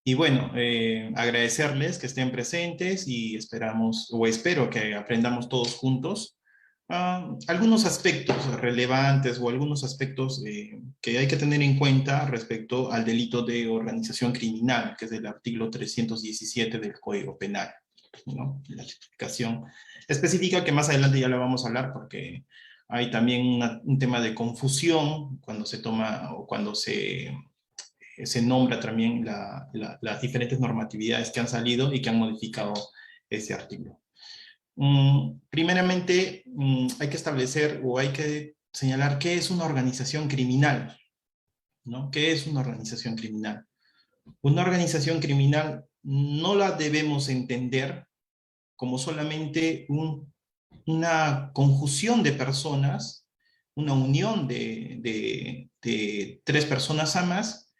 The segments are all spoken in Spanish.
Y bueno, agradecerles que estén presentes y esperamos, o espero que aprendamos todos juntos algunos aspectos relevantes o algunos aspectos que hay que tener en cuenta respecto al delito de organización criminal, que es el artículo 317 del Código Penal, ¿no? La tipificación específica que más adelante ya la vamos a hablar porque hay también un tema de confusión cuando se toma o cuando se nombra también las diferentes normatividades que han salido y que han modificado ese artículo. Primeramente, hay que establecer o hay que señalar qué es una organización criminal, ¿no? ¿Qué es una organización criminal? Una organización criminal no la debemos entender como solamente una conjunción de personas, una unión de tres personas a más,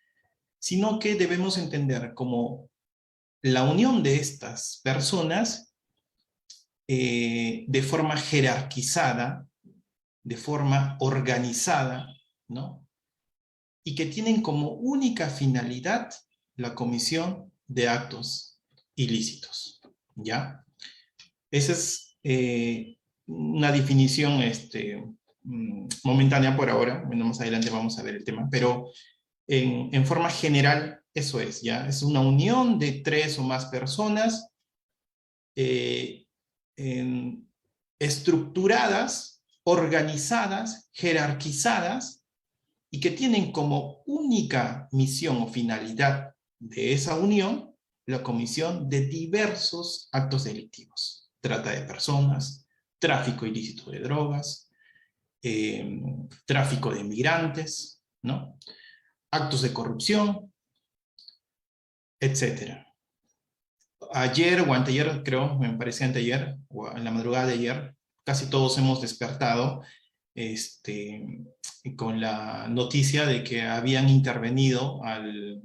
sino que debemos entender como la unión de estas personas de forma jerarquizada, de forma organizada, ¿no? Y que tienen como única finalidad la comisión de actos ilícitos, ¿ya? Esa es una definición momentánea por ahora. Bueno, más adelante vamos a ver el tema, pero en forma general eso es, ¿ya? Es una unión de tres o más personas eh, estructuradas, organizadas, jerarquizadas y que tienen como única misión o finalidad de esa unión la comisión de diversos actos delictivos. Trata de personas, tráfico ilícito de drogas, tráfico de migrantes, ¿no? Actos de corrupción, etcétera. Ayer o anteayer, creo, me parece anteayer, o en la madrugada de ayer, casi todos hemos despertado este, con la noticia de que habían intervenido al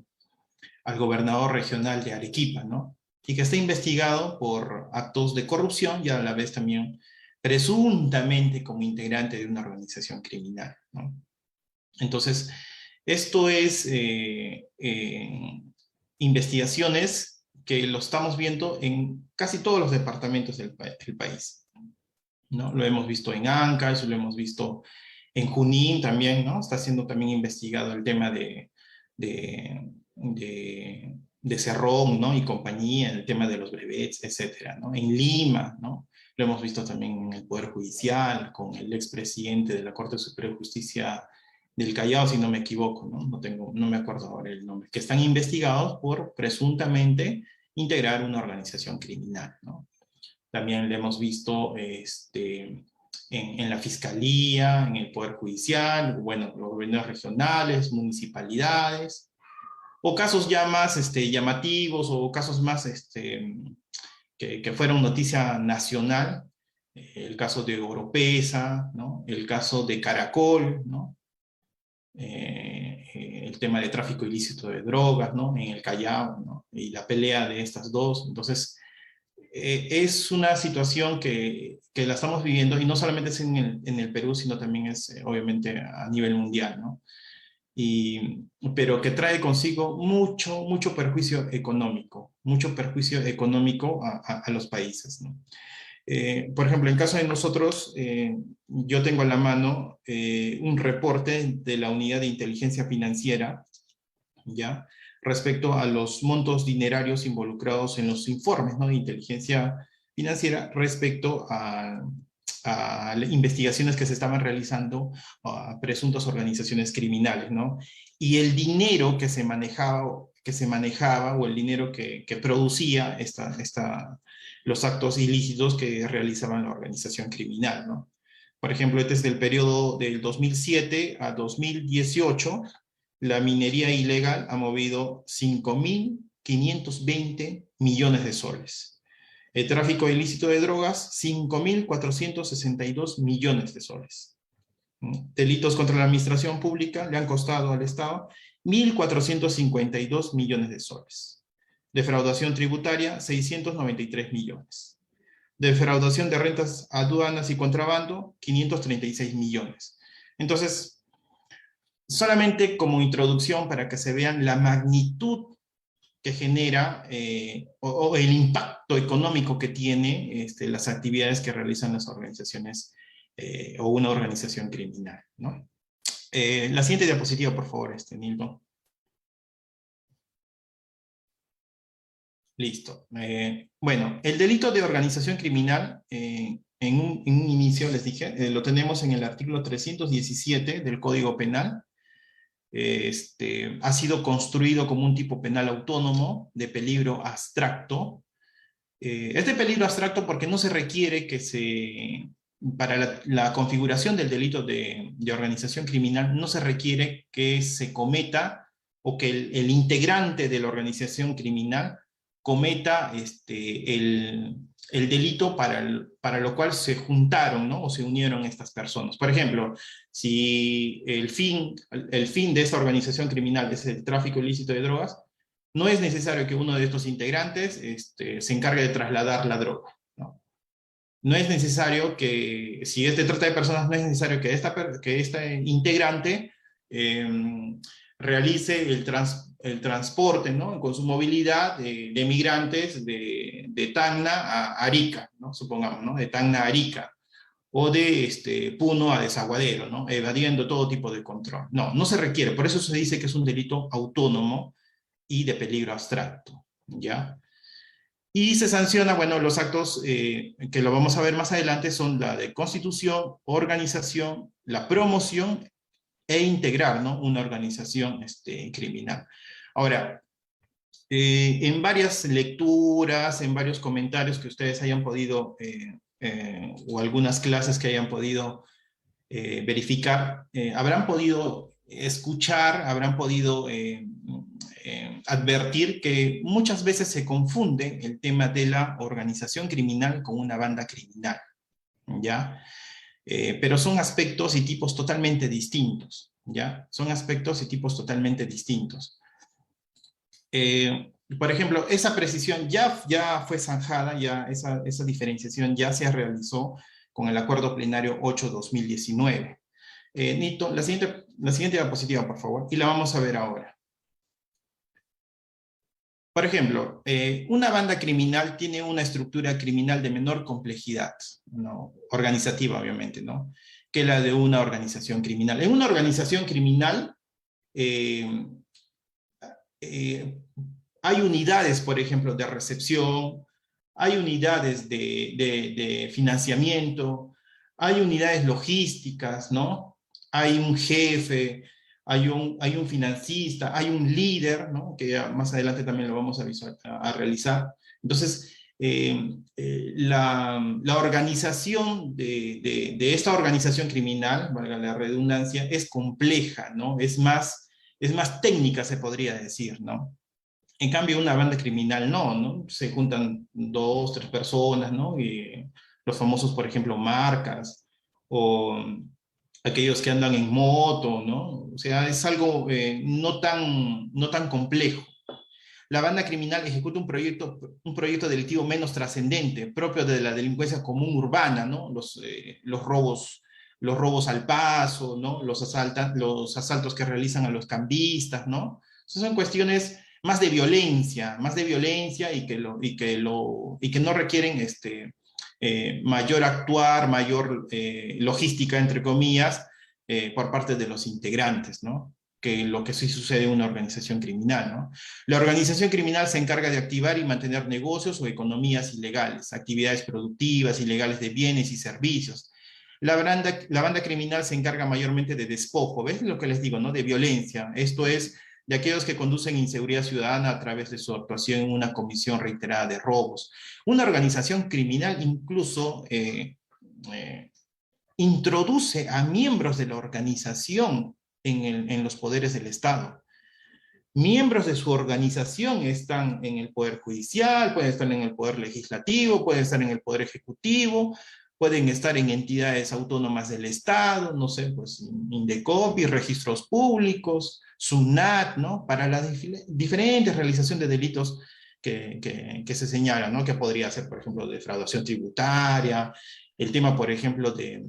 gobernador regional de Arequipa, ¿no? Y que está investigado por actos de corrupción y a la vez también presuntamente como integrante de una organización criminal, ¿no? Entonces, esto es investigaciones que lo estamos viendo en casi todos los departamentos del país, ¿no? Lo hemos visto en Ancash, lo hemos visto en Junín también, ¿no? Está siendo también investigado el tema de Cerrón, ¿no? Y compañía, el tema de los brevets, etcétera, ¿no? En Lima, ¿no? Lo hemos visto también en el Poder Judicial, con el expresidente de la Corte Superior de Justicia del Callao, si no me equivoco, ¿no? No me acuerdo ahora el nombre, que están investigados por presuntamente integrar una organización criminal, ¿no? También lo hemos visto en la Fiscalía, en el Poder Judicial, bueno, los gobiernos regionales, municipalidades, o casos ya más llamativos o casos más que fueron noticia nacional, el caso de Oropesa, ¿no? El caso de Caracol, ¿no? El tema de tráfico ilícito de drogas, ¿no? En el Callao, ¿no? Y la pelea de estas dos. Entonces, es una situación que la estamos viviendo y no solamente es en el Perú, sino también es obviamente a nivel mundial, ¿no? Y, pero que trae consigo mucho mucho perjuicio económico a los países, ¿no? Por ejemplo, en el caso de nosotros, yo tengo a la mano un reporte de la Unidad de Inteligencia Financiera, ¿ya? Respecto a los montos dinerarios involucrados en los informes, ¿no? De inteligencia financiera respecto a investigaciones que se estaban realizando a presuntas organizaciones criminales, ¿no? Y el dinero que se manejaba o el dinero que producía los actos ilícitos que realizaban la organización criminal, ¿no? Por ejemplo, este es del periodo del 2007 a 2018, la minería ilegal ha movido 5.520 millones de soles. El tráfico ilícito de drogas, 5.462 millones de soles. Delitos contra la administración pública le han costado al Estado 1.452 millones de soles. Defraudación tributaria, 693 millones. Defraudación de rentas, aduanas y contrabando, 536 millones. Entonces, solamente como introducción para que se vean la magnitud que genera o el impacto económico que tiene las actividades que realizan las organizaciones o una organización criminal, ¿no? La siguiente diapositiva, por favor, Nilton. Listo. Bueno, el delito de organización criminal, en un inicio les dije, lo tenemos en el artículo 317 del Código Penal. Ha sido construido como un tipo penal autónomo de peligro abstracto. Es de peligro abstracto porque no se requiere que para la configuración del delito de organización criminal, no se requiere que se cometa o que el integrante de la organización criminal cometa el delito para lo cual se juntaron, ¿no? O se unieron estas personas. Por ejemplo, si el fin de esta organización criminal es el tráfico ilícito de drogas, no es necesario que uno de estos integrantes se encargue de trasladar la droga, ¿no? No es necesario que, si trata de personas, no es necesario que este integrante realice el transporte, ¿no? Con su movilidad de migrantes de Tacna a Arica, ¿no? Supongamos, ¿no? De Tacna a Arica, o de Puno a Desaguadero, ¿no? Evadiendo todo tipo de control. No, no se requiere, por eso se dice que es un delito autónomo y de peligro abstracto, ¿ya? Y se sanciona, bueno, los actos que lo vamos a ver más adelante son la de constitución, organización, la promoción e integrar, ¿no? Una organización criminal. Ahora, en varias lecturas, en varios comentarios que ustedes hayan podido, o algunas clases que hayan podido verificar, habrán podido escuchar, habrán podido advertir que muchas veces se confunde el tema de la organización criminal con una banda criminal, ¿ya? Pero son aspectos y tipos totalmente distintos, ¿ya? Son aspectos y tipos totalmente distintos. Por ejemplo, esa precisión ya fue zanjada, esa diferenciación ya se realizó con el Acuerdo Plenario 8/2019. Nito, la siguiente diapositiva, por favor, y la vamos a ver ahora. Por ejemplo, una banda criminal tiene una estructura criminal de menor complejidad, ¿no? Organizativa, obviamente, ¿no? Que la de una organización criminal. En una organización criminal hay unidades, por ejemplo, de recepción, hay unidades de financiamiento, hay unidades logísticas, ¿no? Hay un jefe, hay un financista, hay un líder, ¿no? Que ya más adelante también lo vamos a realizar. Entonces, la organización de esta organización criminal, valga la redundancia, es compleja, ¿no? Es más técnica, se podría decir, ¿no? En cambio, una banda criminal no se juntan 2, 3 personas, ¿no? Y los famosos, por ejemplo, marcas, o aquellos que andan en moto, ¿no? O sea, es algo no tan complejo. La banda criminal ejecuta un proyecto delictivo menos trascendente, propio de la delincuencia común urbana, ¿no? Los robos al paso, ¿no? Los asaltos que realizan a los cambistas, ¿no? Esas son cuestiones más de violencia y que no requieren mayor actuar, mayor logística, entre comillas, por parte de los integrantes, ¿no? Que lo que sí sucede en una organización criminal, ¿no? La organización criminal se encarga de activar y mantener negocios o economías ilegales, actividades productivas, ilegales de bienes y servicios. La banda criminal se encarga mayormente de despojo, ¿ves lo que les digo, no? De violencia, esto es, de aquellos que conducen inseguridad ciudadana a través de su actuación en una comisión reiterada de robos. Una organización criminal incluso introduce a miembros de la organización en los poderes del Estado. Miembros de su organización están en el Poder Judicial, pueden estar en el Poder Legislativo, pueden estar en el Poder Ejecutivo, pueden estar en entidades autónomas del Estado, no sé, pues Indecopi, registros públicos, SUNAT, ¿no? Para la diferentes realización de delitos que se señalan, ¿no? Que podría ser, por ejemplo, defraudación tributaria, el tema, por ejemplo, de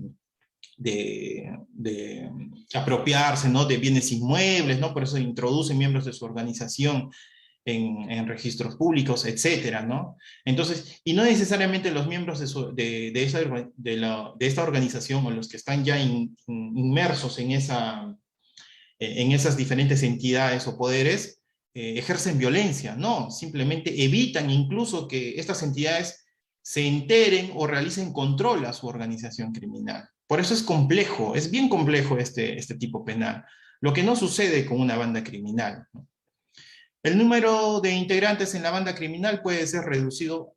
apropiarse, ¿no? De bienes inmuebles, ¿no? Por eso introducen miembros de su organización en registros públicos, etcétera, ¿no? Entonces, y no necesariamente los miembros de esta organización o los que están ya inmersos en esas diferentes entidades o poderes, ejercen violencia, no, simplemente evitan incluso que estas entidades se enteren o realicen control a su organización criminal. Por eso es complejo, es bien complejo este tipo penal, lo que no sucede con una banda criminal, ¿no? El número de integrantes en la banda criminal puede ser reducido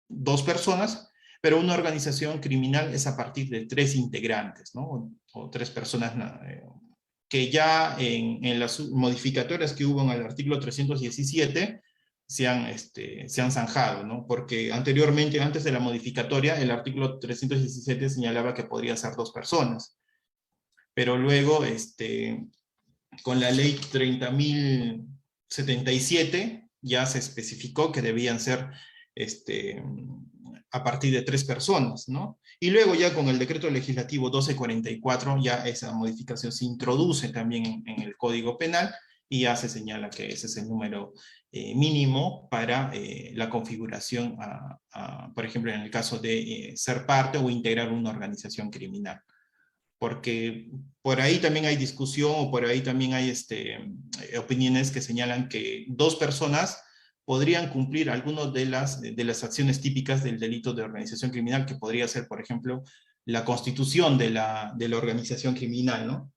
2 personas, pero una organización criminal es a partir de 3 integrantes, ¿no? O 3 personas, que ya en las modificatorias que hubo en el artículo 317 se han zanjado, ¿no? Porque anteriormente, antes de la modificatoria, el artículo 317 señalaba que podría ser 2 personas, pero luego, con la ley 30.077, ya se especificó que debían ser a partir de 3 personas, ¿no? Y luego ya con el decreto legislativo 1244, ya esa modificación se introduce también en el Código Penal y ya se señala que ese es el número mínimo para la configuración, por ejemplo, en el caso de ser parte o integrar una organización criminal. Porque por ahí también hay discusión o por ahí también hay opiniones que señalan que 2 personas podrían cumplir algunas de las acciones típicas del delito de organización criminal, que podría ser, por ejemplo, la constitución de la organización criminal, ¿no?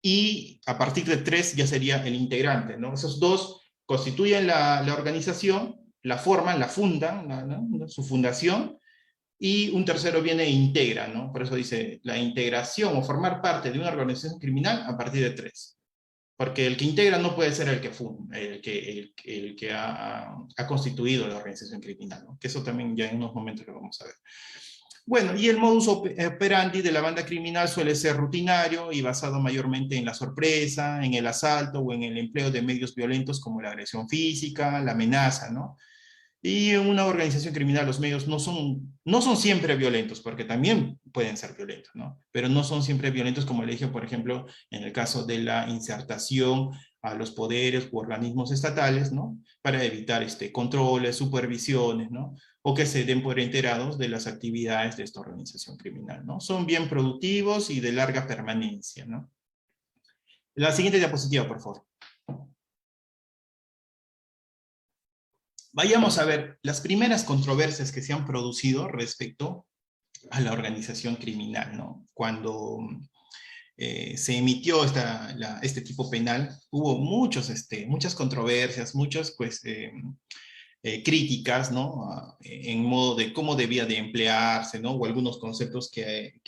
Y a partir de 3 ya sería el integrante, ¿no? Esos 2 constituyen la organización, la forman, la fundan, ¿no? Su fundación, y un tercero viene e integra, ¿no? Por eso dice la integración o formar parte de una organización criminal a partir de 3. Porque el que integra no puede ser el que funda, el que ha constituido la organización criminal, ¿no? Que eso también ya en unos momentos lo vamos a ver. Bueno, y el modus operandi de la banda criminal suele ser rutinario y basado mayormente en la sorpresa, en el asalto o en el empleo de medios violentos como la agresión física, la amenaza, ¿no? Y en una organización criminal los medios no son siempre violentos, porque también pueden ser violentos, ¿no? Pero no son siempre violentos, como le dije, por ejemplo, en el caso de la insertación a los poderes u organismos estatales, ¿no? Para evitar controles, supervisiones, ¿no? O que se den por enterados de las actividades de esta organización criminal, ¿no? Son bien productivos y de larga permanencia, ¿no? La siguiente diapositiva, por favor. Vayamos a ver las primeras controversias que se han producido respecto a la organización criminal, ¿no? Cuando se emitió este tipo penal, hubo muchas controversias, muchas pues, críticas, ¿no? En modo de cómo debía de emplearse, ¿no? O algunos conceptos que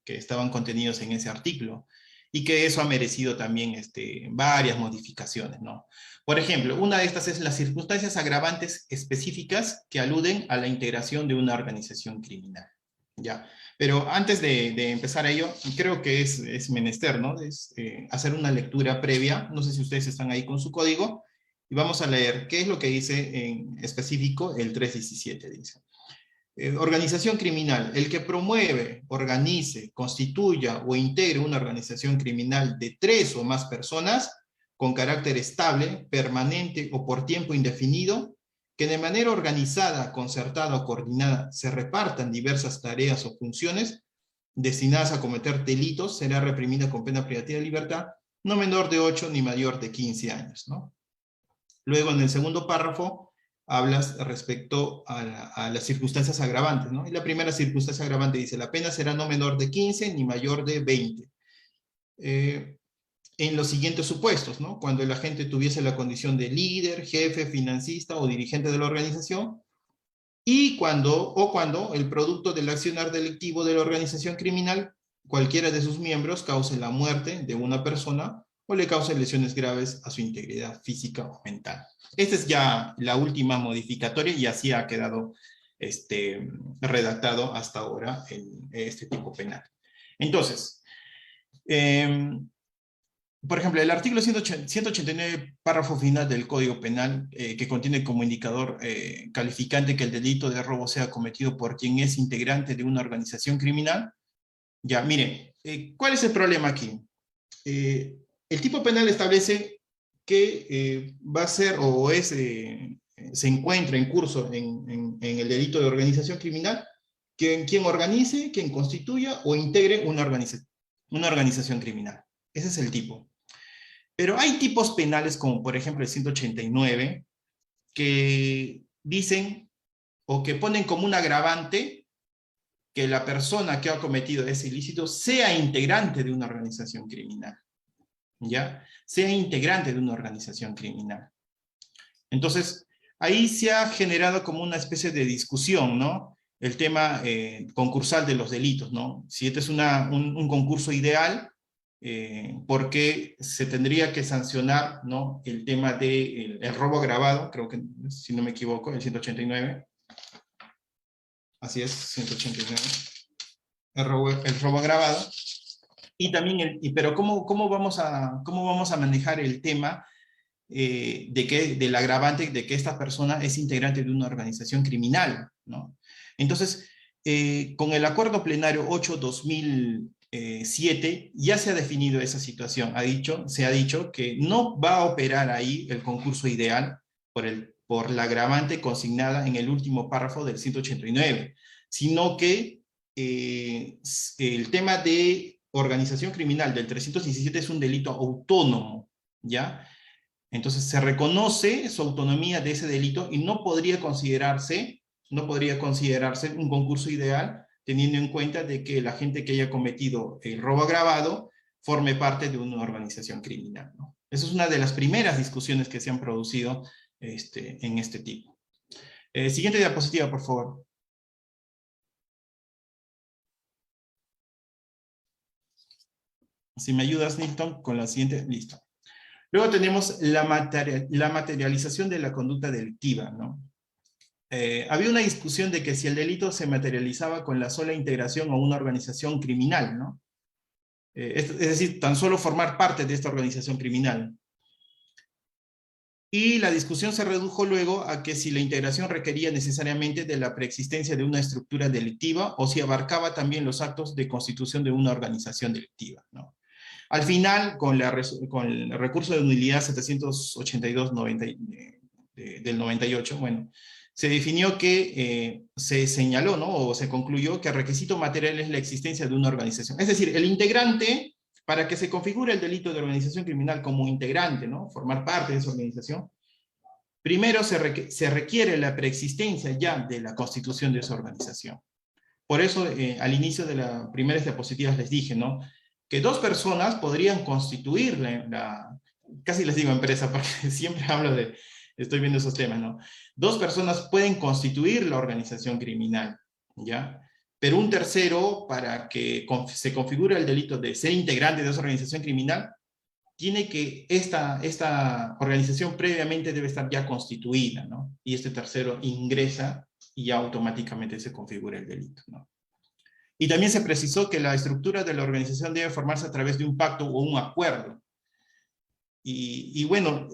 estaban contenidos en ese artículo. Y que eso ha merecido también varias modificaciones, ¿no? Por ejemplo, una de estas es las circunstancias agravantes específicas que aluden a la integración de una organización criminal, ¿ya? Pero antes de empezar a ello, creo que es menester, ¿no? Hacer una lectura previa. No sé si ustedes están ahí con su código, y vamos a leer qué es lo que dice en específico el 317, dice. Organización criminal, el que promueve, organice, constituya o integre una organización criminal de 3 o más personas con carácter estable, permanente o por tiempo indefinido, que de manera organizada, concertada o coordinada se repartan diversas tareas o funciones destinadas a cometer delitos, será reprimida con pena privativa de libertad, no menor de 8 ni mayor de 15 años, ¿no? Luego, en el segundo párrafo, hablas respecto a las circunstancias agravantes, ¿no? Y la primera circunstancia agravante dice, la pena será no menor de 15 ni mayor de 20. En los siguientes supuestos, ¿no? Cuando el agente tuviese la condición de líder, jefe, financista o dirigente de la organización, y cuando el producto del accionar delictivo de la organización criminal, cualquiera de sus miembros, cause la muerte de una persona o le cause lesiones graves a su integridad física o mental. Esta es ya la última modificatoria y así ha quedado redactado hasta ahora en este tipo penal. Entonces, por ejemplo, el artículo 189, párrafo final del Código Penal, que contiene como indicador calificante que el delito de robo sea cometido por quien es integrante de una organización criminal. Ya, miren, ¿cuál es el problema aquí? El tipo penal establece que va a ser o es, se encuentra en curso en el delito de organización criminal, quien organice, quien constituya o integre una organización criminal. Ese es el tipo. Pero hay tipos penales como por ejemplo el 189 que dicen o que ponen como un agravante que la persona que ha cometido ese ilícito sea integrante de una organización criminal, ¿ya? Sea integrante de una organización criminal. Entonces, ahí se ha generado como una especie de discusión, ¿no? El tema concursal de los delitos, ¿no? Si este es un concurso ideal, ¿por qué se tendría que sancionar, ¿no? El tema del el robo agravado, creo que, si no me equivoco, el 189. Así es, 189. El robo agravado. Y también, pero ¿cómo vamos a manejar el tema del agravante de que esta persona es integrante de una organización criminal, ¿no? Entonces, con el acuerdo plenario 8/2007 ya se ha definido esa situación. Se ha dicho que no va a operar ahí el concurso ideal por la agravante consignada en el último párrafo del 189, sino que el tema de organización criminal del 317 es un delito autónomo, ¿ya? Entonces se reconoce su autonomía de ese delito y no podría considerarse un concurso ideal teniendo en cuenta de que la gente que haya cometido el robo agravado forme parte de una organización criminal, ¿no? Esa es una de las primeras discusiones que se han producido en este tipo. Siguiente diapositiva, por favor. Si me ayudas, Nilton, con la siguiente, listo. Luego tenemos la materialización de la conducta delictiva, ¿no? Había una discusión de que si el delito se materializaba con la sola integración a una organización criminal, ¿no? Es decir, tan solo formar parte de esta organización criminal. Y la discusión se redujo luego a que si la integración requería necesariamente de la preexistencia de una estructura delictiva o si abarcaba también los actos de constitución de una organización delictiva, ¿no? Al final, con el recurso de nulidad 782 del 98, bueno, se definió que se señaló, ¿no? O se concluyó que el requisito material es la existencia de una organización. Es decir, el integrante, para que se configure el delito de organización criminal como integrante, ¿no? Formar parte de esa organización, primero se requiere la preexistencia ya de la constitución de esa organización. Por eso, al inicio de las primeras diapositivas les dije, ¿no? Que dos personas podrían constituir casi les digo empresa, porque siempre estoy viendo esos temas, ¿no? Dos personas pueden constituir la organización criminal, ¿ya? Pero un tercero, para que se configure el delito de ser integrante de esa organización criminal, tiene que, esta organización previamente debe estar ya constituida, ¿no? Y este tercero ingresa y ya automáticamente se configura el delito, ¿no? Y también se precisó que la estructura de la organización debe formarse a través de un pacto o un acuerdo. Y bueno,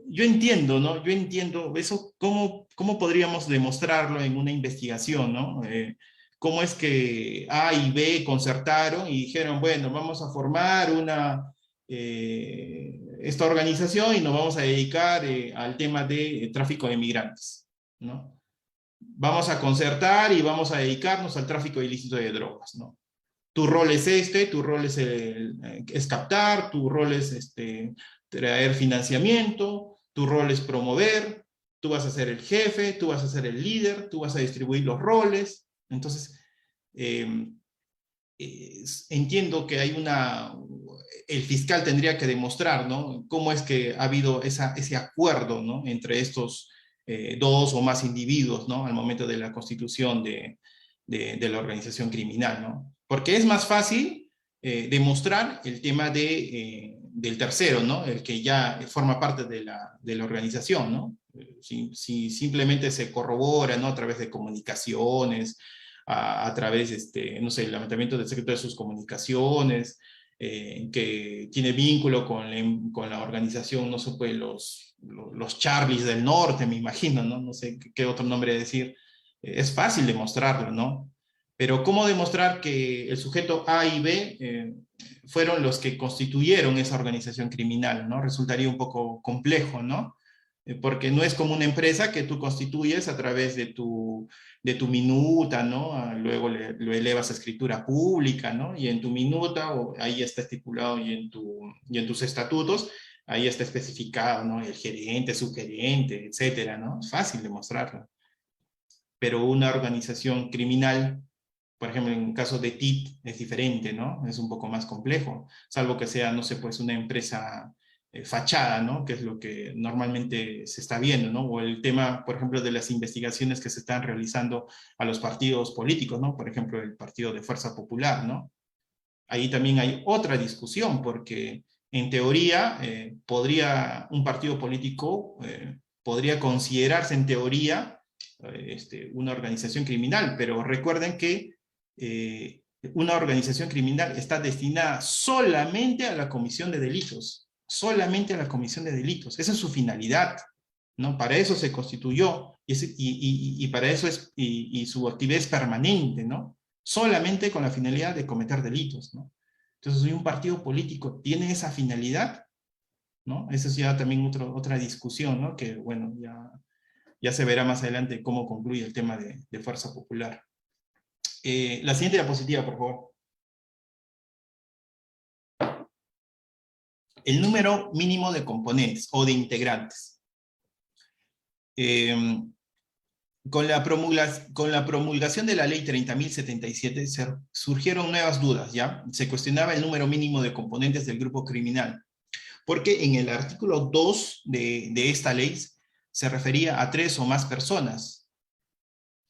yo entiendo, ¿no? Yo entiendo eso, ¿cómo podríamos demostrarlo en una investigación, ¿no? ¿Cómo es que A y B concertaron y dijeron, bueno, vamos a formar esta organización y nos vamos a dedicar al tema de tráfico de migrantes, ¿no? Vamos a concertar y vamos a dedicarnos al tráfico ilícito de drogas, ¿no? Tu rol es tu rol es captar, tu rol es traer financiamiento, tu rol es promover, tú vas a ser el jefe, tú vas a ser el líder, tú vas a distribuir los roles. Entonces, entiendo que el fiscal tendría que demostrar, ¿no? Cómo es que ha habido ese acuerdo, ¿no? Entre estos dos o más individuos, ¿no? Al momento de la constitución de la organización criminal, ¿no? Porque es más fácil demostrar el tema del tercero, ¿no? El que ya forma parte de la organización, ¿no? Si simplemente se corrobora, ¿no? A través de comunicaciones, a través, no sé, el levantamiento del secreto de sus comunicaciones, que tiene vínculo con la organización, no sé, pues los Charlies del Norte, me imagino, ¿no? No sé qué otro nombre decir. Es fácil demostrarlo, ¿no? Pero ¿cómo demostrar que el sujeto A y B fueron los que constituyeron esa organización criminal, ¿no? Resultaría un poco complejo, ¿no? Porque no es como una empresa que tú constituyes a través de tu minuta, ¿no? Luego lo elevas a escritura pública, ¿no? Y en tu minuta, ahí está estipulado, y en tus estatutos, ahí está especificado, ¿no? El gerente, subgerente, etcétera, ¿no? Es fácil demostrarlo. Pero una organización criminal, por ejemplo, en el caso de TIP, es diferente, ¿no? Es un poco más complejo, salvo que sea, no sé, pues una empresa fachada, ¿no? Que es lo que normalmente se está viendo, ¿no? O el tema, por ejemplo, de las investigaciones que se están realizando a los partidos políticos, ¿no? Por ejemplo, el Partido de Fuerza Popular, ¿no? Ahí también hay otra discusión, porque en teoría podría un partido político, podría considerarse en teoría una organización criminal, pero recuerden que una organización criminal está destinada solamente a la comisión de delitos, solamente a la comisión de delitos. Esa es su finalidad, ¿no? Para eso se constituyó y para eso y su actividad es permanente, ¿no? Solamente con la finalidad de cometer delitos, ¿no? Entonces, si un partido político tiene esa finalidad, ¿no? Esa es ya también otra discusión, ¿no? Que, bueno, ya se verá más adelante cómo concluye el tema de Fuerza Popular. La siguiente diapositiva, por favor. El número mínimo de componentes o de integrantes. Con la promulgación de la ley 30.077 surgieron nuevas dudas, ¿ya? Se cuestionaba el número mínimo de componentes del grupo criminal, porque en el artículo 2 de esta ley se refería a 3 o más personas,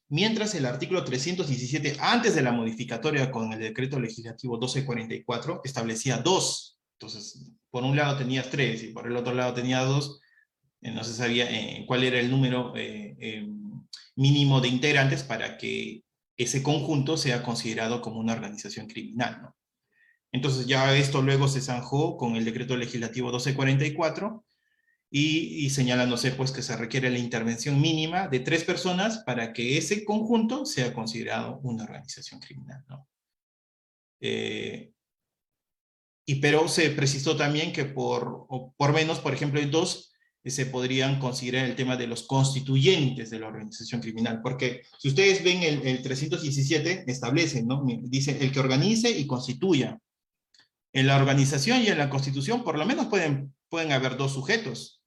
mientras el artículo 317, antes de la modificatoria con el decreto legislativo 1244, establecía 2. Entonces, por un lado tenías 3 y por el otro lado tenías 2, no se sabía cuál era el número mínimo de integrantes para que ese conjunto sea considerado como una organización criminal, ¿no? Entonces ya esto luego se zanjó con el decreto legislativo 1244 y señalándose pues que se requiere la intervención mínima de 3 personas para que ese conjunto sea considerado una organización criminal, ¿no? Pero se precisó también que por menos, por ejemplo, hay 2 se podrían considerar el tema de los constituyentes de la organización criminal, porque si ustedes ven el 317, establece, ¿no? Dice, el que organice y constituya. En la organización y en la constitución, por lo menos pueden haber 2 sujetos,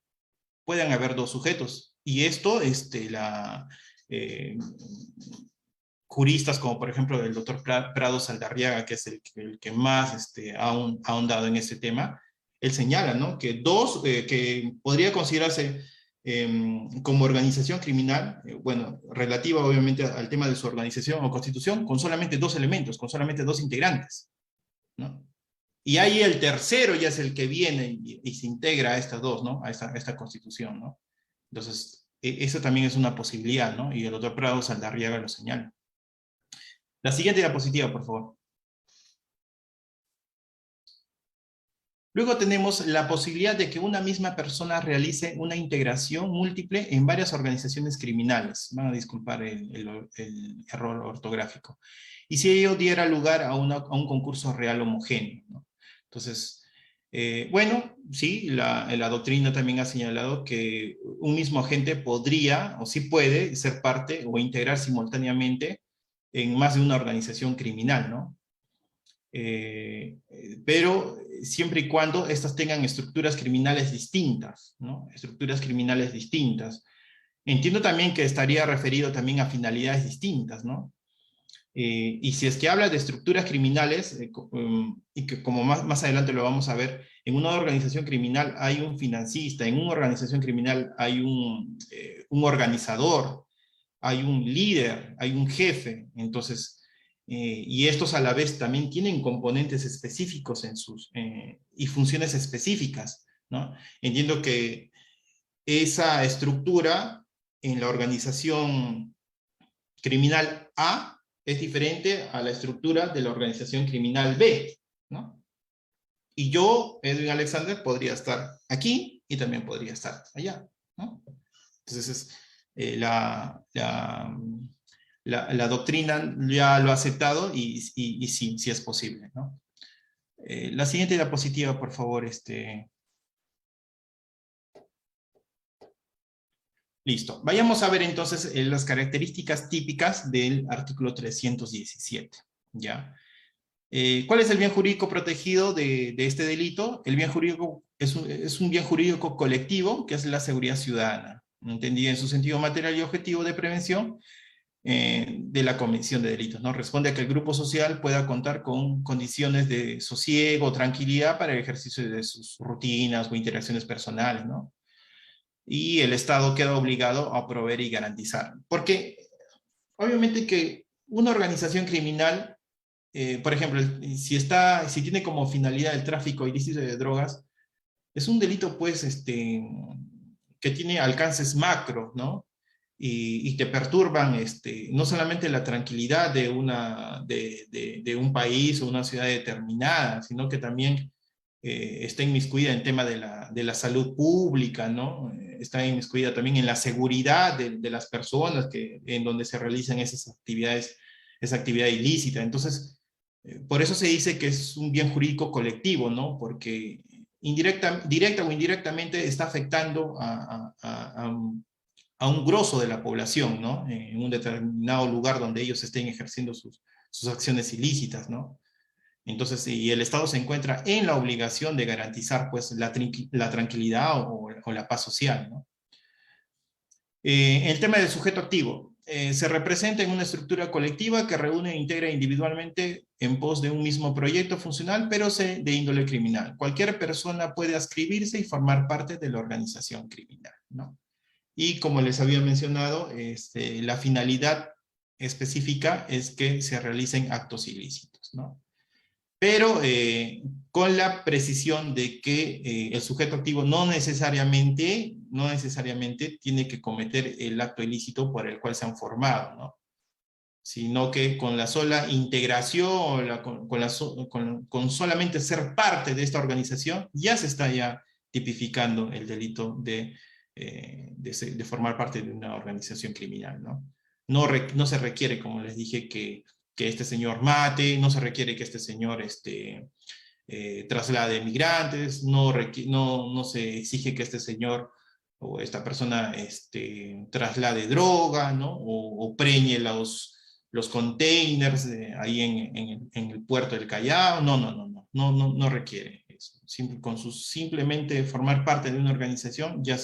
pueden haber 2 sujetos, y esto, juristas como por ejemplo el doctor Prado Saldarriaga, que es el que más ha ahondado en este tema, él señala, ¿no? Que 2, que podría considerarse como organización criminal, bueno, relativa obviamente al tema de su organización o constitución, con solamente 2 elementos, con solamente 2 integrantes, ¿no? Y ahí el tercero ya es el que viene y se integra a estas 2, ¿no? A esta constitución, ¿no? Entonces, eso también es una posibilidad, ¿no? Y el doctor Prado Saldarriaga lo señala. La siguiente diapositiva, por favor. Luego tenemos la posibilidad de que una misma persona realice una integración múltiple en varias organizaciones criminales. Van a disculpar el error ortográfico. Y si ello diera lugar a un concurso real homogéneo, ¿no? Entonces, bueno, sí, la doctrina también ha señalado que un mismo agente podría, o sí puede, ser parte o integrar simultáneamente en más de una organización criminal, ¿no? Pero siempre y cuando estas tengan estructuras criminales distintas, ¿no? Estructuras criminales distintas. Entiendo también que estaría referido también a finalidades distintas, ¿no? Y si es que habla de estructuras criminales, y que como más adelante lo vamos a ver, en una organización criminal hay un financista, en una organización criminal hay un organizador, hay un líder, hay un jefe. Entonces, y estos a la vez también tienen componentes específicos y funciones específicas, ¿no? Entiendo que esa estructura en la organización criminal A es diferente a la estructura de la organización criminal B, ¿no? Y yo, Edwin Alexander, podría estar aquí y también podría estar allá, ¿no? Entonces, la doctrina ya lo ha aceptado y sí, sí es posible, ¿no? La siguiente diapositiva, por favor. Listo. Vayamos a ver entonces las características típicas del artículo 317. ¿Ya? ¿Cuál es el bien jurídico protegido de este delito? El bien jurídico es un bien jurídico colectivo, que es la seguridad ciudadana, entendida en su sentido material y objetivo de prevención de la comisión de delitos, ¿no? Responde a que el grupo social pueda contar con condiciones de sosiego, tranquilidad para el ejercicio de sus rutinas o interacciones personales, ¿no? Y el Estado queda obligado a proveer y garantizar. Porque obviamente que una organización criminal, por ejemplo, si tiene como finalidad el tráfico ilícito de drogas, es un delito, pues, que tiene alcances macro, ¿no? Y te perturban, no solamente la tranquilidad de un país o una ciudad determinada, sino que también está inmiscuida en tema de la salud pública, ¿no? Está inmiscuida también en la seguridad de las personas en donde se realizan esas actividades, esa actividad ilícita. Entonces, por eso se dice que es un bien jurídico colectivo, ¿no? Porque directa o indirectamente está afectando a un grosso de la población, ¿no? En un determinado lugar donde ellos estén ejerciendo sus acciones ilícitas, ¿no? Entonces, y el Estado se encuentra en la obligación de garantizar, pues, la tranquilidad o la paz social, ¿no? El tema del sujeto activo. Se representa en una estructura colectiva que reúne e integra individualmente en pos de un mismo proyecto funcional, pero de índole criminal. Cualquier persona puede adscribirse y formar parte de la organización criminal, ¿no? Y como les había mencionado, la finalidad específica es que se realicen actos ilícitos, ¿no? Pero con la precisión de que el sujeto activo no necesariamente tiene que cometer el acto ilícito por el cual se han formado, ¿no? Sino que con la sola integración, con solamente ser parte de esta organización, ya se está ya tipificando el delito de formar parte de una organización criminal, ¿no? No se requiere, como les dije, que este señor mate, no se requiere que este señor traslade migrantes, no se exige que este señor o esta persona traslade droga, ¿no? O preñe los containers ahí en el puerto del Callao. No requiere eso. Simplemente formar parte de una organización ya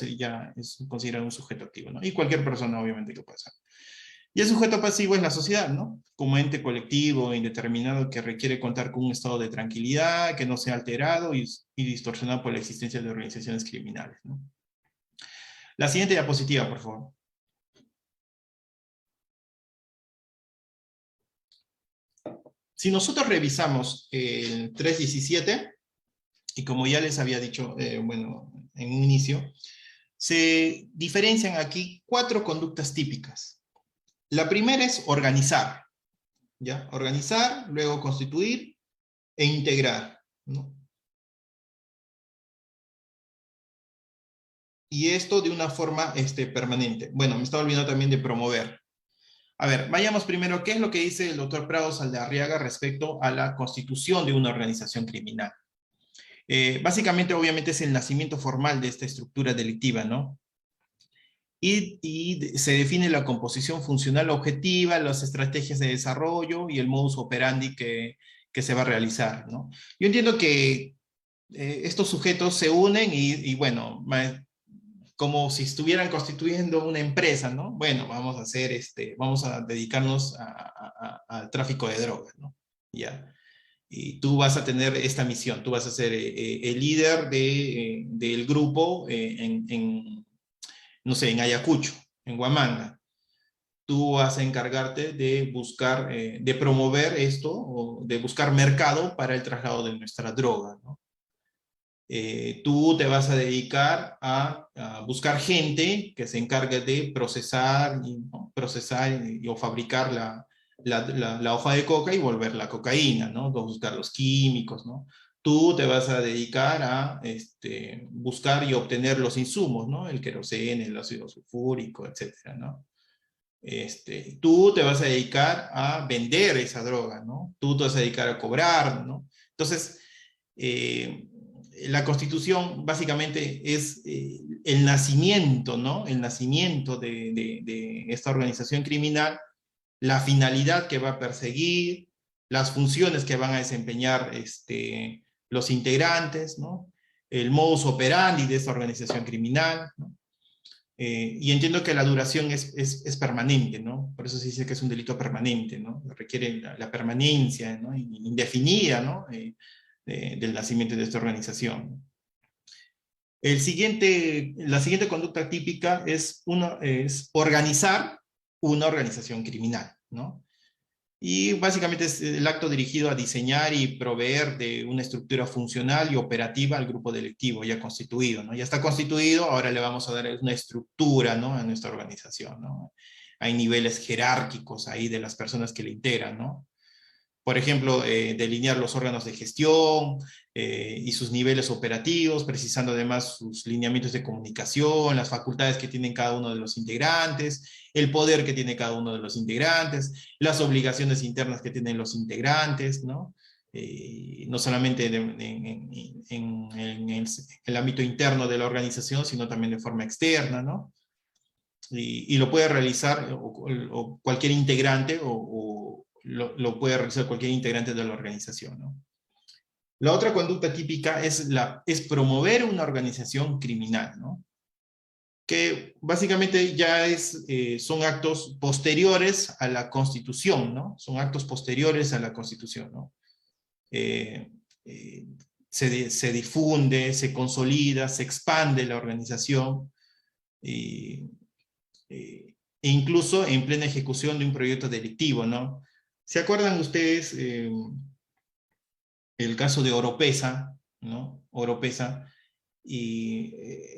es considerado un sujeto activo, ¿no? Y cualquier persona obviamente que puede ser. Y el sujeto pasivo es la sociedad, ¿no? Como ente colectivo indeterminado que requiere contar con un estado de tranquilidad, que no sea alterado y distorsionado por la existencia de organizaciones criminales, ¿no? La siguiente diapositiva, por favor. Si nosotros revisamos el 317, y como ya les había dicho, bueno, en un inicio, se diferencian aquí 4 conductas típicas. La primera es organizar, ¿ya? Organizar, luego constituir e integrar, ¿no? Y esto de una forma permanente. Bueno, me estaba olvidando también de promover. A ver, vayamos primero, ¿qué es lo que dice el doctor Prado Saldarriaga respecto a la constitución de una organización criminal? Básicamente, obviamente, es el nacimiento formal de esta estructura delictiva, ¿no? Y se define la composición funcional objetiva, las estrategias de desarrollo y el modus operandi que se va a realizar, ¿no? Yo entiendo que estos sujetos se unen bueno, como si estuvieran constituyendo una empresa, ¿no? Bueno, vamos a dedicarnos al tráfico de drogas, ¿no? Ya. Y tú vas a tener esta misión, tú vas a ser el líder del grupo no sé, en Ayacucho, en Huamanga. Tú vas a encargarte de buscar, de promover esto, o de buscar mercado para el traslado de nuestra droga, ¿no? Tú te vas a dedicar a buscar gente que se encargue de procesar, ¿no? O fabricar la hoja de coca y volverla cocaína, ¿no? Buscar los químicos, ¿no? Tú te vas a dedicar a buscar y obtener los insumos, ¿no? El queroseno, el ácido sulfúrico, etcétera, ¿no? Tú te vas a dedicar a vender esa droga, ¿no? Tú te vas a dedicar a cobrar, ¿no? Entonces, la Constitución básicamente es el nacimiento, ¿no? El nacimiento de esta organización criminal, la finalidad que va a perseguir, las funciones que van a desempeñar los integrantes, ¿no? El modus operandi de esta organización criminal, ¿no? Y entiendo que la duración es permanente, ¿no? Por eso se dice que es un delito permanente, ¿no? Requiere la permanencia, ¿no? Indefinida, ¿no? Del nacimiento de esta organización. La siguiente conducta típica es organizar una organización criminal, ¿no? Y básicamente es el acto dirigido a diseñar y proveer de una estructura funcional y operativa al grupo delictivo ya constituido, ¿no? Ya está constituido, ahora le vamos a dar una estructura, ¿no? A nuestra organización, ¿no? Hay niveles jerárquicos ahí de las personas que le integran, ¿no? Por ejemplo, delinear los órganos de gestión y sus niveles operativos, precisando además sus lineamientos de comunicación, las facultades que tienen cada uno de los integrantes, el poder que tiene cada uno de los integrantes, las obligaciones internas que tienen los integrantes, ¿no? No solamente en el ámbito interno de la organización, sino también de forma externa, ¿no? Y lo puede realizar o cualquier integrante o lo puede realizar cualquier integrante de la organización, ¿no? La otra conducta típica es promover una organización criminal, ¿no? Que básicamente ya son actos posteriores a la Constitución, ¿no? Son actos posteriores a la Constitución, ¿no? Se difunde, se consolida, se expande la organización e incluso en plena ejecución de un proyecto delictivo, ¿no? ¿Se acuerdan ustedes el caso de Oropesa, ¿no? Oropesa, y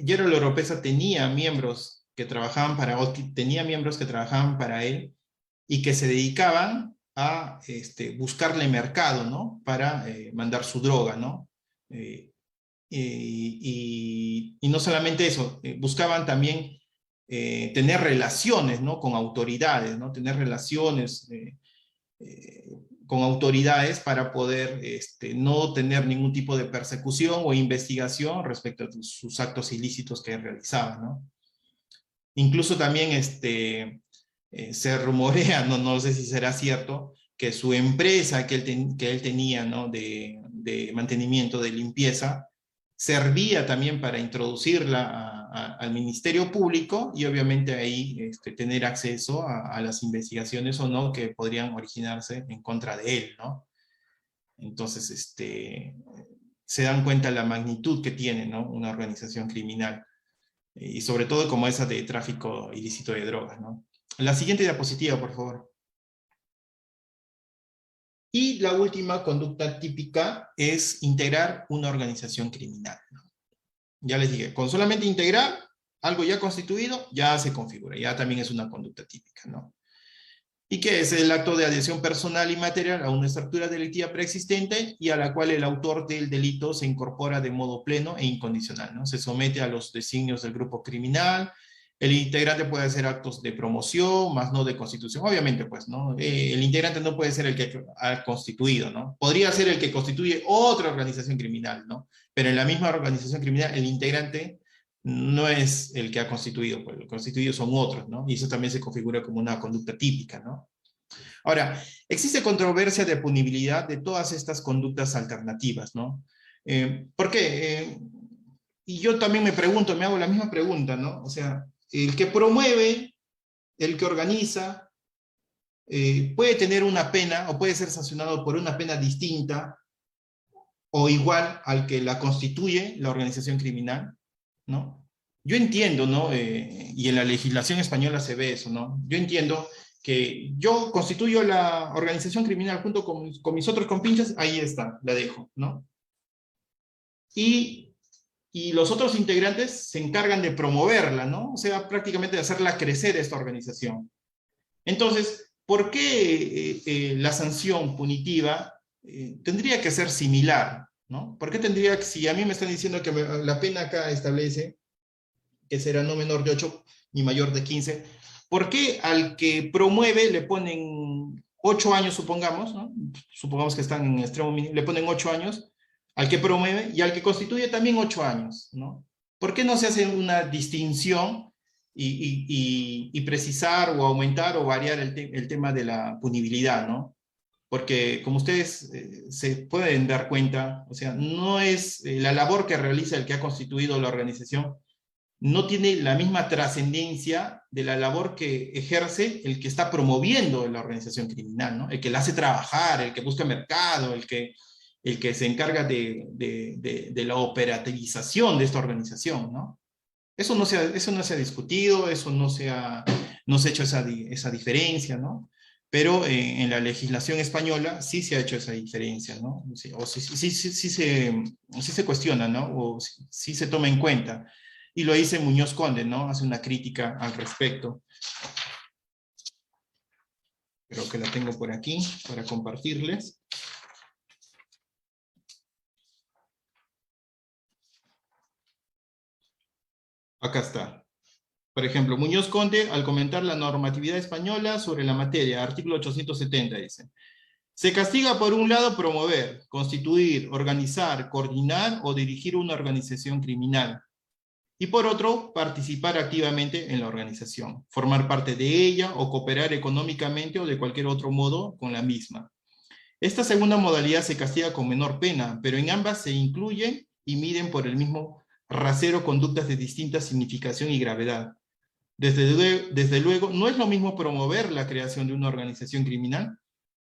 Gerald Oropesa tenía miembros que trabajaban para él y que se dedicaban a buscarle mercado, ¿no? Para mandar su droga, ¿no? Y no solamente eso, buscaban también tener relaciones, ¿no? Con autoridades, ¿no? Tener relaciones con autoridades para poder no tener ningún tipo de persecución o investigación respecto a sus actos ilícitos que realizaban, ¿no? Incluso también se rumorea, no sé si será cierto, que su empresa que él tenía, ¿no? de mantenimiento, de limpieza, servía también para introducirla al Ministerio Público y obviamente ahí tener acceso a las investigaciones o no que podrían originarse en contra de él, ¿no? Entonces, se dan cuenta la magnitud que tiene, ¿no? Una organización criminal y sobre todo como esa de tráfico ilícito de drogas, ¿no? La siguiente diapositiva, por favor. Y la última conducta típica es integrar una organización criminal, ¿no? Ya les dije, con solamente integrar algo ya constituido, ya se configura, ya también es una conducta típica, ¿no? Y que es el acto de adhesión personal y material a una estructura delictiva preexistente y a la cual el autor del delito se incorpora de modo pleno e incondicional, ¿no? Se somete a los designios del grupo criminal. El integrante puede hacer actos de promoción, más no de constitución. Obviamente, pues, ¿no? El integrante no puede ser el que ha constituido, ¿no? Podría ser el que constituye otra organización criminal, ¿no? Pero en la misma organización criminal, el integrante no es el que ha constituido, pues los constituidos son otros, ¿no? Y eso también se configura como una conducta típica, ¿no? Ahora, existe controversia de punibilidad de todas estas conductas alternativas, ¿no? ¿Por qué? Y yo también me pregunto, me hago la misma pregunta, ¿no? O sea, el que promueve, el que organiza, puede tener una pena o puede ser sancionado por una pena distinta o igual al que la constituye la organización criminal, ¿no? Yo entiendo, ¿no? Y en la legislación española se ve eso, ¿no? Yo entiendo que yo constituyo la organización criminal junto con mis otros compinches, ahí está, la dejo, ¿no? Y los otros integrantes se encargan de promoverla, ¿no? O sea, prácticamente de hacerla crecer esta organización. Entonces, ¿por qué la sanción punitiva tendría que ser similar, ¿no? ¿Por qué tendría que, si a mí me están diciendo que la pena acá establece que será no menor de 8 ni mayor de 15, ¿por qué al que promueve le ponen 8 años, supongamos, ¿no? Supongamos que están en extremo mínimo, le ponen 8 años, al que promueve y al que constituye también 8 años, ¿no? ¿Por qué no se hace una distinción y precisar o aumentar o variar el tema de la punibilidad, ¿no? Porque como ustedes se pueden dar cuenta, o sea, no es la labor que realiza el que ha constituido la organización, no tiene la misma trascendencia de la labor que ejerce el que está promoviendo la organización criminal, ¿no? El que la hace trabajar, el que busca mercado, el que se encarga de la operativización de esta organización, ¿no? Eso no se ha discutido, eso no se ha hecho esa diferencia, ¿no? Pero en la legislación española sí se ha hecho esa diferencia, ¿no? Sí, o sí se cuestiona, ¿no? O sí se toma en cuenta. Y lo dice Muñoz Conde, ¿no? Hace una crítica al respecto. Creo que la tengo por aquí para compartirles. Acá está. Por ejemplo, Muñoz Conde, al comentar la normatividad española sobre la materia, artículo 870, dice: se castiga por un lado promover, constituir, organizar, coordinar o dirigir una organización criminal. Y por otro, participar activamente en la organización, formar parte de ella o cooperar económicamente o de cualquier otro modo con la misma. Esta segunda modalidad se castiga con menor pena, pero en ambas se incluyen y miden por el mismo rasero conductas de distinta significación y gravedad. Desde luego, no es lo mismo promover la creación de una organización criminal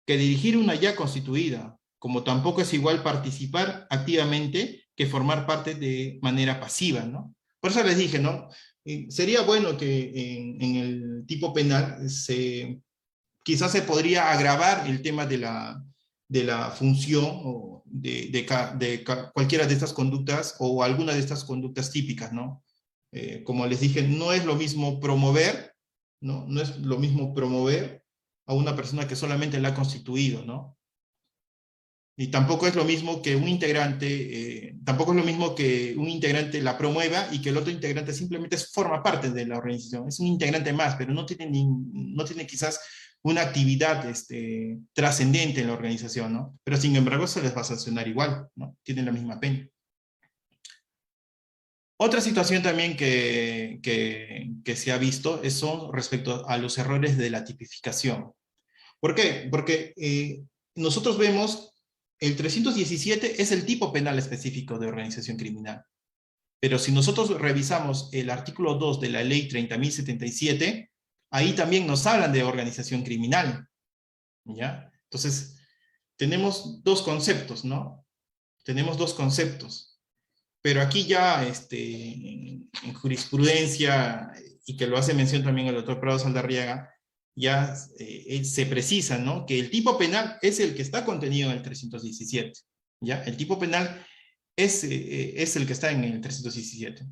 que dirigir una ya constituida, como tampoco es igual participar activamente que formar parte de manera pasiva, ¿no? Por eso les dije, ¿no? Sería bueno que en el tipo penal quizás se podría agravar el tema de la función o cualquiera de estas conductas o alguna de estas conductas típicas, ¿no? Como les dije, no es lo mismo promover, ¿no? No es lo mismo promover a una persona que solamente la ha constituido, ¿no? Y tampoco es lo mismo que un integrante, tampoco es lo mismo que un integrante la promueva y que el otro integrante simplemente forma parte de la organización. Es un integrante más, pero no tiene quizás una actividad trascendente en la organización, ¿no? Pero sin embargo se les va a sancionar igual, ¿no? Tienen la misma pena. Otra situación también que se ha visto son respecto a los errores de la tipificación. ¿Por qué? Porque nosotros vemos el 317 es el tipo penal específico de organización criminal. Pero si nosotros revisamos el artículo 2 de la ley 30.077, ahí también nos hablan de organización criminal, ¿ya? Entonces, tenemos dos conceptos, ¿no? Tenemos dos conceptos. Pero aquí ya, en jurisprudencia, y que lo hace mención también el doctor Prado Saldarriaga, ya se precisa, ¿no? Que el tipo penal es el que está contenido en el 317, ¿ya? El tipo penal es el que está en el 317.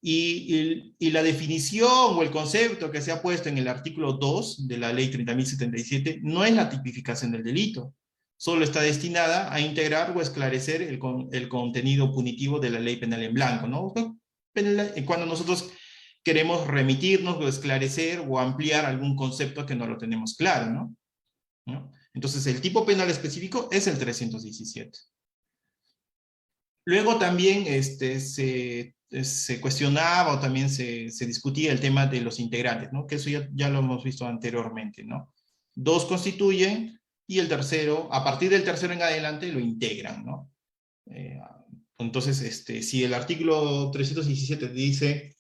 Y la definición o el concepto que se ha puesto en el artículo 2 de la ley 30.077 no es la tipificación del delito, solo está destinada a integrar o esclarecer el contenido punitivo de la ley penal en blanco, ¿no? Cuando nosotros queremos remitirnos o esclarecer o ampliar algún concepto que no lo tenemos claro, ¿no? ¿No? Entonces, el tipo penal específico es el 317. Luego también se cuestionaba o también se discutía el tema de los integrantes, ¿no? Que eso ya lo hemos visto anteriormente, ¿no? Dos constituyen y el tercero, a partir del tercero en adelante, lo integran, ¿no? Entonces, si el artículo 317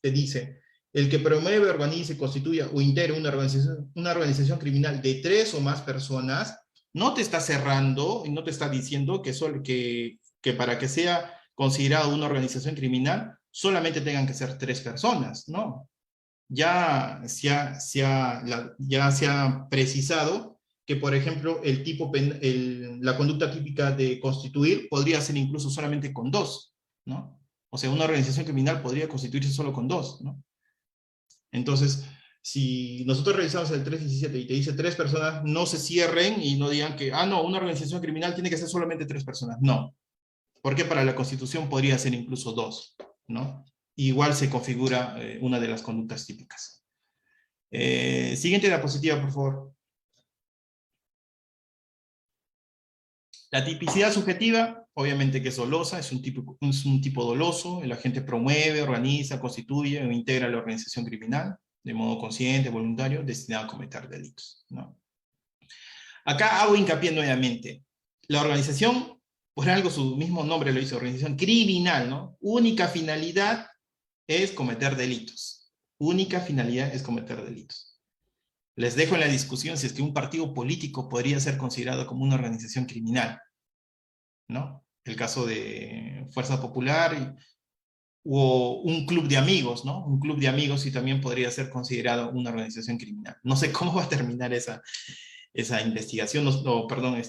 te dice, el que promueve, organice, constituya o integre una organización criminal de 3 o más personas, no te está cerrando y no te está diciendo que para que sea considerado una organización criminal solamente tengan que ser 3 personas, ¿no? Ya ya se ha precisado que, por ejemplo, la conducta típica de constituir podría ser incluso solamente con 2, ¿no? O sea, una organización criminal podría constituirse solo con 2, ¿no? Entonces, si nosotros revisamos el 317 y te dice 3 personas, no se cierren y no digan que, no, una organización criminal tiene que ser solamente 3 personas. No, porque para la Constitución podría ser incluso 2, ¿no? Igual se configura una de las conductas típicas. Siguiente diapositiva, por favor. La tipicidad subjetiva, obviamente que es dolosa, es un tipo doloso, el agente promueve, organiza, constituye o integra la organización criminal, de modo consciente, voluntario, destinado a cometer delitos, ¿no? Acá hago hincapié nuevamente. La organización, por algo su mismo nombre lo dice, organización criminal, ¿no? Única finalidad es cometer delitos. Única finalidad es cometer delitos. Les dejo en la discusión si es que un partido político podría ser considerado como una organización criminal, ¿no? El caso de Fuerza Popular o un club de amigos, ¿no? Un club de amigos sí también podría ser considerado una organización criminal. No sé cómo va a terminar esa investigación, no, perdón,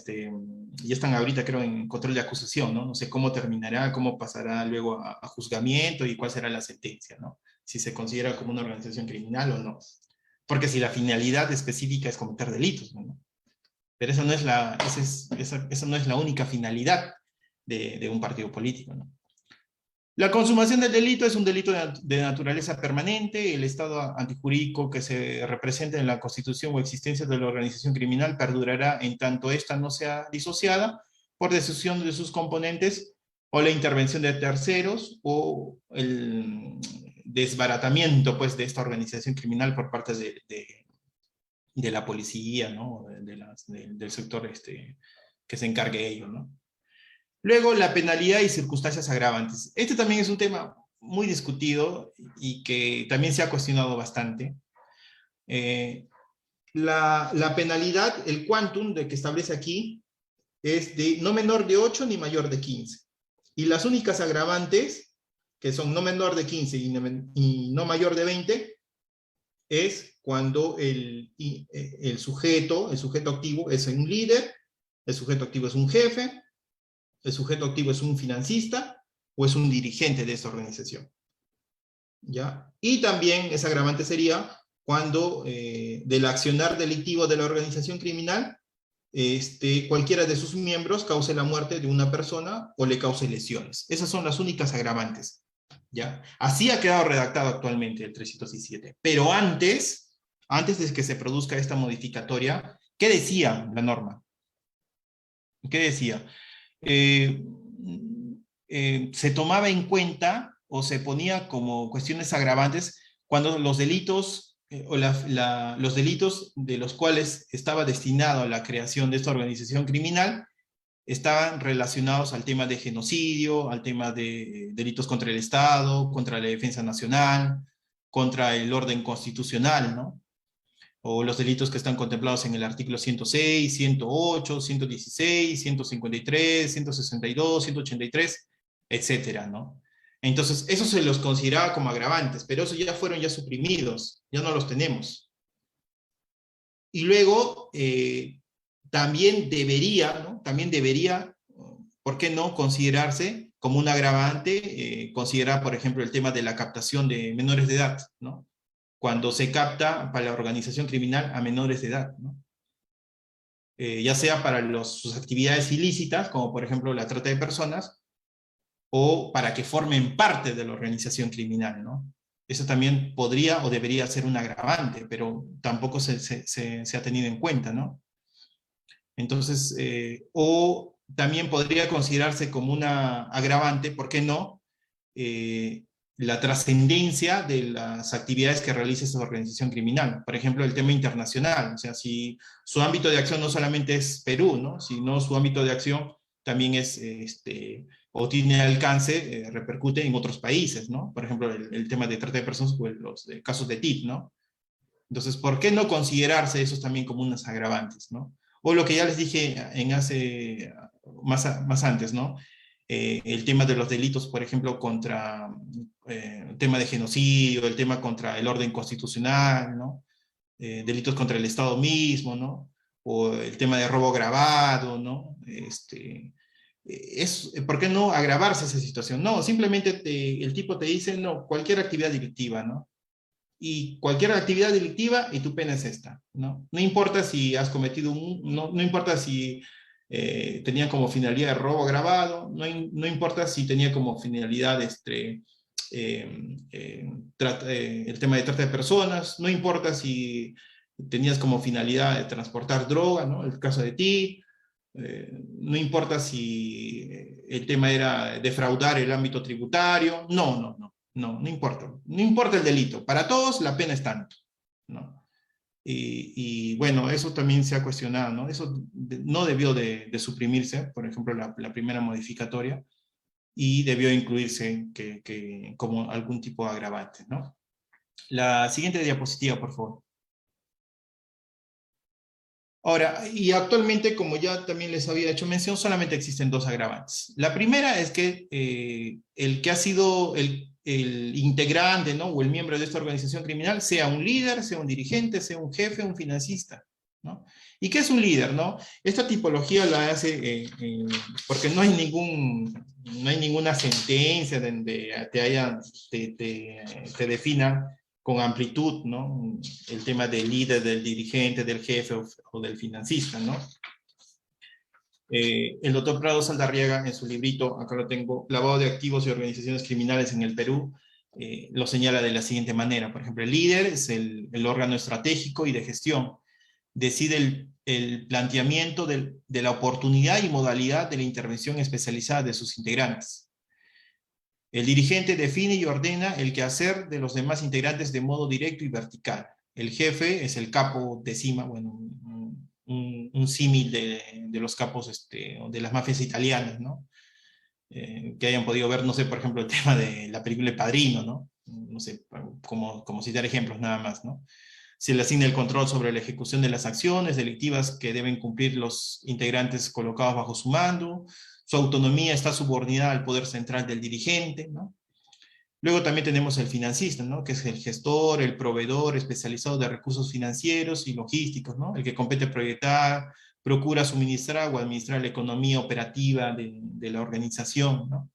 ya están ahorita creo en control de acusación, ¿no? No sé cómo terminará, cómo pasará luego a juzgamiento y cuál será la sentencia, ¿no? Si se considera como una organización criminal o no. Porque si la finalidad específica es cometer delitos, ¿no? Pero esa no es esa no es la única finalidad de un partido político, ¿no? La consumación del delito es un delito de naturaleza permanente. El estado antijurídico que se representa en la constitución o existencia de la organización criminal perdurará en tanto ésta no sea disociada por decisión de sus componentes o la intervención de terceros o el desbaratamiento pues, de esta organización criminal por parte de la policía, ¿no? Del sector que se encargue de ello, ¿no? Luego, la penalidad y circunstancias agravantes. Este también es un tema muy discutido y que también se ha cuestionado bastante. La penalidad, el quantum de que establece aquí, es de no menor de 8 ni mayor de 15. Y las únicas agravantes, que son no menor de 15 y no mayor de 20, es cuando el sujeto activo es un líder, el sujeto activo es un jefe, el sujeto activo es un financista o es un dirigente de esta organización. ¿Ya? Y también esa agravante sería cuando del accionar delictivo de la organización criminal, cualquiera de sus miembros cause la muerte de una persona o le cause lesiones. Esas son las únicas agravantes. ¿Ya? Así ha quedado redactado actualmente el 317. Pero antes de que se produzca esta modificatoria, ¿qué decía la norma? ¿Qué decía? Se tomaba en cuenta o se ponía como cuestiones agravantes cuando los delitos o los delitos de los cuales estaba destinado a la creación de esta organización criminal estaban relacionados al tema de genocidio, al tema de delitos contra el Estado, contra la defensa nacional, contra el orden constitucional, ¿no? O los delitos que están contemplados en el artículo 106, 108, 116, 153, 162, 183, etcétera, ¿no? Entonces, eso se los consideraba como agravantes, pero esos ya fueron ya suprimidos, ya no los tenemos. Y luego, también debería, ¿no? También debería, ¿por qué no?, considerarse como un agravante, considerar, por ejemplo, el tema de la captación de menores de edad, ¿no? Cuando se capta para la organización criminal a menores de edad, ¿no? Ya sea para sus actividades ilícitas, como por ejemplo la trata de personas, o para que formen parte de la organización criminal, ¿no? Eso también podría o debería ser un agravante, pero tampoco se ha tenido en cuenta, ¿no? Entonces, o también podría considerarse como una agravante, ¿por qué no?, la trascendencia de las actividades que realiza esa organización criminal. Por ejemplo, el tema internacional. O sea, si su ámbito de acción no solamente es Perú, ¿no?, sino su ámbito de acción también es, o tiene alcance, repercute en otros países, ¿no? Por ejemplo, el tema de trata de personas o los casos de TIP, ¿no? Entonces, ¿por qué no considerarse esos también como unos agravantes, ¿no? O lo que ya les dije más antes, ¿no? El tema de los delitos, por ejemplo, contra el tema de genocidio, el tema contra el orden constitucional, ¿no? Delitos contra el Estado mismo, ¿no? O el tema de robo agravado, ¿no? ¿Por qué no agravarse esa situación? No, simplemente el tipo te dice, no, cualquier actividad delictiva, ¿no? Y cualquier actividad delictiva y tu pena es esta, ¿no? No importa si has cometido no importa si tenía como finalidad de robo agravado, no importa si tenía como finalidad el tema de trata de personas, no importa si tenías como finalidad de transportar droga, ¿no? El caso de ti, No importa si el tema era defraudar el ámbito tributario, no importa. No importa el delito, para todos la pena es tanto, ¿no? Bueno, eso también se ha cuestionado, ¿no? Eso no debió de suprimirse, por ejemplo, la primera modificatoria, y debió incluirse como algún tipo de agravante, ¿no? La siguiente diapositiva, por favor. Ahora, y actualmente, como ya también les había hecho mención, solamente existen dos agravantes. La primera es que el que ha sido el integrante, ¿no? O el miembro de esta organización criminal sea un líder, sea un dirigente, sea un jefe, un financista, ¿no? ¿Y qué es un líder, no? Esta tipología la hace porque no hay ninguna sentencia donde te defina con amplitud, ¿no? El tema del líder, del dirigente, del jefe o del financista, ¿no? El doctor Prado Saldarriaga, en su librito, acá lo tengo, Lavado de Activos y Organizaciones Criminales en el Perú, lo señala de la siguiente manera. Por ejemplo, el líder es el órgano estratégico y de gestión. Decide el planteamiento de la oportunidad y modalidad de la intervención especializada de sus integrantes. El dirigente define y ordena el quehacer de los demás integrantes de modo directo y vertical. El jefe es el capo de cima, bueno, un símil de los capos de las mafias italianas, ¿no? Que hayan podido ver, no sé, por ejemplo, el tema de la película El Padrino, ¿no? No sé, como citar ejemplos nada más, ¿no? Se le asigna el control sobre la ejecución de las acciones delictivas que deben cumplir los integrantes colocados bajo su mando. Su autonomía está subordinada al poder central del dirigente, ¿no? Luego también tenemos el financista, ¿no? Que es el gestor, el proveedor especializado de recursos financieros y logísticos, ¿no? El que compete proyectar, procura suministrar o administrar la economía operativa de la organización, ¿no?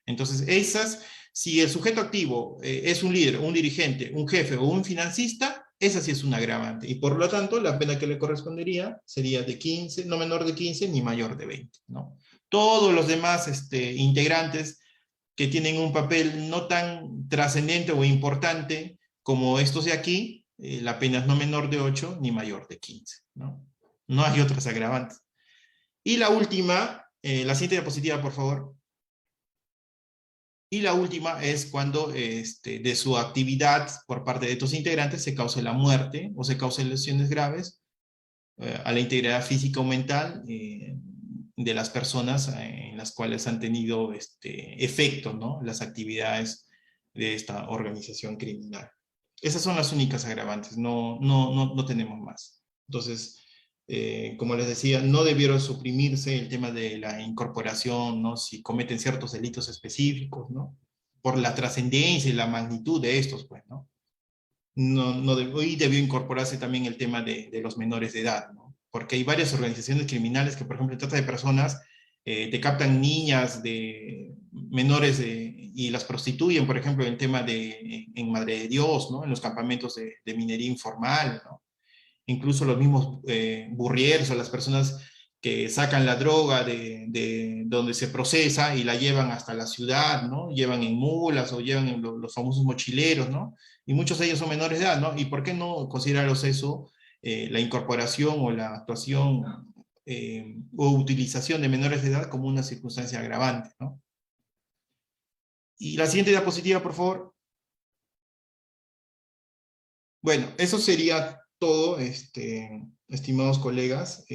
Entonces, si el sujeto activo es un líder, un dirigente, un jefe o un financista, esa sí es un agravante. Y por lo tanto, la pena que le correspondería sería de 15, no menor de 15 ni mayor de 20, ¿no? Todos los demás integrantes que tienen un papel no tan trascendente o importante como estos de aquí, la pena es no menor de 8 ni mayor de 15, ¿no? No hay otras agravantes. Y la última, la siguiente diapositiva, por favor. Y la última es cuando de su actividad por parte de estos integrantes se cause la muerte o se causen lesiones graves a la integridad física o mental de las personas en las cuales han tenido efecto, ¿no? Las actividades de esta organización criminal. Esas son las únicas agravantes, no tenemos más. Entonces, como les decía, no debieron suprimirse el tema de la incorporación, ¿no? Si cometen ciertos delitos específicos, ¿no? Por la trascendencia y la magnitud de estos, pues, ¿no? Y debió incorporarse también el tema de los menores de edad, ¿no? Porque hay varias organizaciones criminales que, por ejemplo, trata de personas, te captan niñas de menores y las prostituyen, por ejemplo, el tema en Madre de Dios, ¿no? En los campamentos de minería informal, ¿no? Incluso los mismos burrieros o las personas que sacan la droga de donde se procesa y la llevan hasta la ciudad, ¿no? Llevan en mulas o llevan en los famosos mochileros, ¿no? Y muchos de ellos son menores de edad, ¿no? ¿Y por qué no considerarlos eso, la incorporación o la actuación o utilización de menores de edad como una circunstancia agravante, ¿no? Y la siguiente diapositiva, por favor. Bueno, eso sería todo, estimados colegas.